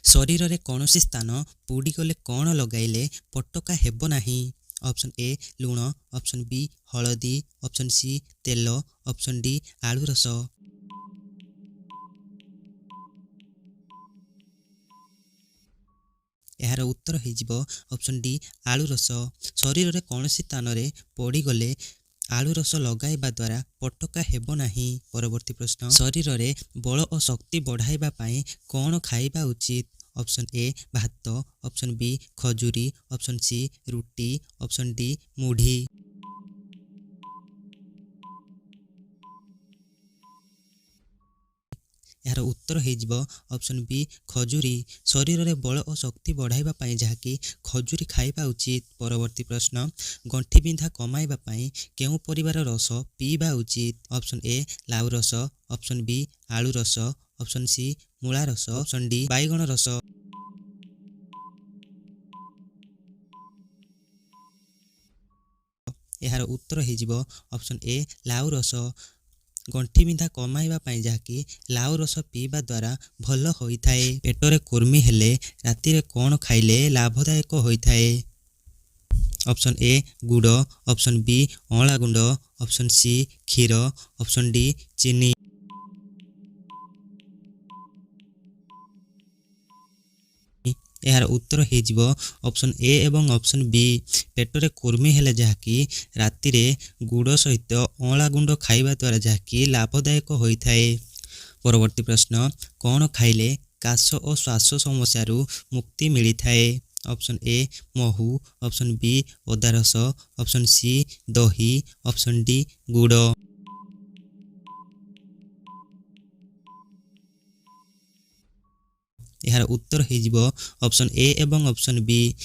शरीर रे कौनसी स्थान पोड़ीगले कौन लगाइले पटका हेब नाही। ऑप्शन ए लूण, ऑप्शन बी हलदी, ऑप्शन सी तेल, ऑप्शन डी आलू रस। यार उत्तर हो ऑप्शन डी आलू रस। शरीर रे कौनसी स्थान रे पोड़ीगले आलू रस लगाइबा द्वारा पटका हेब नाही। परवर्ती प्रश्न, शरीर रे बल और शक्ति बढ़ाइबा पाई कौन खाइबा उचित। ऑप्शन ए भात, ऑप्शन बी खजूरी, ऑप्शन सी रुटी, ऑप्शन डी मुढ़ी। यार उत्तर हो ऑप्शन बी खजूरी। शरीर रे बल और शक्ति बढ़ाइबा पाई जहाँकि खजूरी खाइबा उचित। परवर्ती प्रश्न, गंठी बिंधा कमाइबा पाई केउ परिवार रस पीबा उचित। ऑप्शन ए लाउ रस, ऑप्शन बी आलू रस, ऑप्शन सी मूला रस, ऑप्शन डी बैगण रस। यार उत्तर हो ऑप्शन ए लाउ रस। गंठी बिंधा कमाइबा पाई जहाँकि लाउ रस पीवा द्वारा भल होइथाए। पेटरे कुर्मी हेले राति रे कौन खाइले लाभदायक होइथाए। ऑप्शन ए गुड़, ऑप्शन बी अँला गुंड, ऑप्शन सी क्षीर, ऑप्शन डी चीनी। यार उत्तर हो ऑप्शन ए एवं ऑप्शन बी। पेटरे कुर्मी हेले जहाँकि राति रे गुड़ सहित अँला गुंड खाइबा द्वारा जहाँकि लाभदायक होइथाए। परवर्ती प्रश्न, कौन खाइले काश और श्वास समस्या मुक्ति मिलिथाए। ऑप्शन ए महू, ऑप्शन बी अदा रस, ऑप्शन सी दही, ऑप्शन डी गुड़। यार उत्तर हो ऑप्शन ए एवं ऑप्शन बी।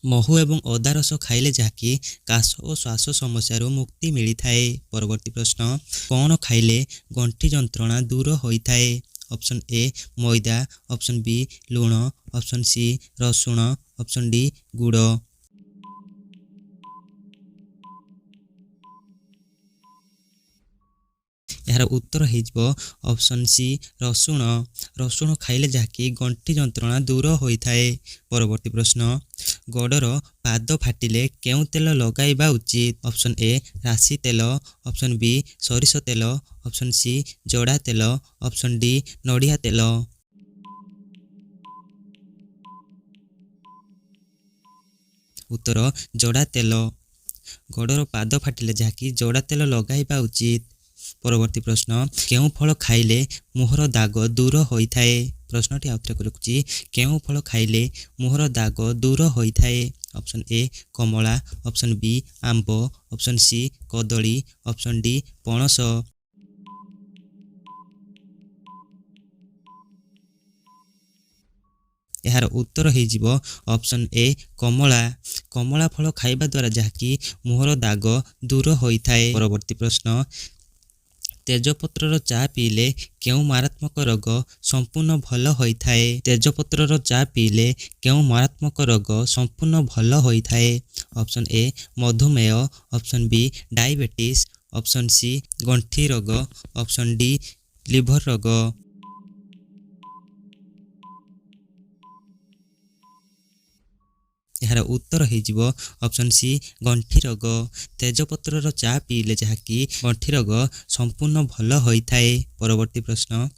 महू एवं अदा रस खाइले जहाँकि काश और श्वास समस्या मुक्ति मिलिथाए। परवर्ती प्रश्न, कौन खाइले गंठी जंत्रणा दूर होइथाए। ऑप्शन ए मैदा, ऑप्शन बी लूण, ऑप्शन सी रसुण, ऑप्शन डी गुड़। यार उत्तर हो ऑप्शन सी रसुण। रसुण खाइले जहाँकि गंठी जंत्रणा दूर होइथाए। परवर्ती प्रश्न, गोड़र पाद फाटिले केउ तेल लगाइबा उचित। ऑप्शन ए राशि तेल, ऑप्शन बी सरिष तेल, ऑप्शन सी जोड़ा तेल, ऑप्शन डी नड़िया तेल। उत्तर जोड़ा तेल। गोड़र पाद फाटिले जहाँकि जोड़ा तेल लगाइबा उचित। परवर्ती प्रश्न, केउ फल खाइले मुहर दाग दूर होइथाए। प्रश्नटी आउथरे रखुछि, केउ फल खाइले मुहर दाग दूर होइथाए। ऑप्शन ए कमला, ऑप्शन बी आंब, ऑप्शन सी कदली, ऑप्शन डी पणस। यार उत्तर हो ऑप्शन ए कमला। कमला फल खाइबा द्वारा जहाँकि मुहर दाग दूर होइथाए। परवर्ती प्रश्न, तेजपत्र चा पीले केउ मारात्मक रोग संपूर्ण भल होइथाए। तेजपत्र चा पीले केउ मारात्मक रोग संपूर्ण भल होइथाए। ऑप्शन ए मधुमेह, option B diabetes, option C गंठी रोग, ऑप्शन डी लिभर रोग। यार उत्तर हो ऑप्शन सी गंठी रोग। तेजपत्र चा पीले जहाँकि गंठी रोग संपूर्ण भल होइथाए। परवर्ती प्रश्न,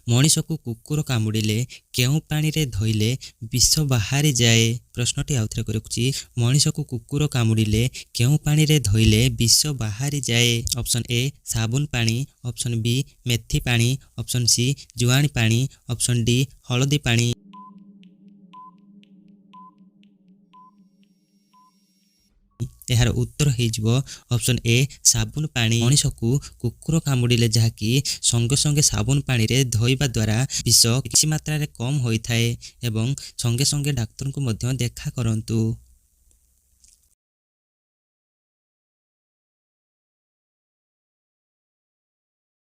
मनीष को कुकुर कामुड़िले केउ पानी रे धोइले विष बाहरी जाए। प्रश्नटी आउथरे रखुछि, मनीष को कुकुर कामुड़िले केउ पानी रे धोइले विष बाहरी जाए। ऑप्शन ए साबुन पानी, ऑप्शन बी मेथी पानी, ऑप्शन सी जुआणी पानी, ऑप्शन डी हलदी पानी। यार उत्तर हो ऑप्शन ए साबुन पानी। मनीष को कुकुर कामुड़िले जहाँकि संगे संगे साबुन पानी रे धोइबा द्वारा विष किछि मात्रा रे कम होइथाए एवं संगे संगे डाक्टर को मध्य देखा करंतु।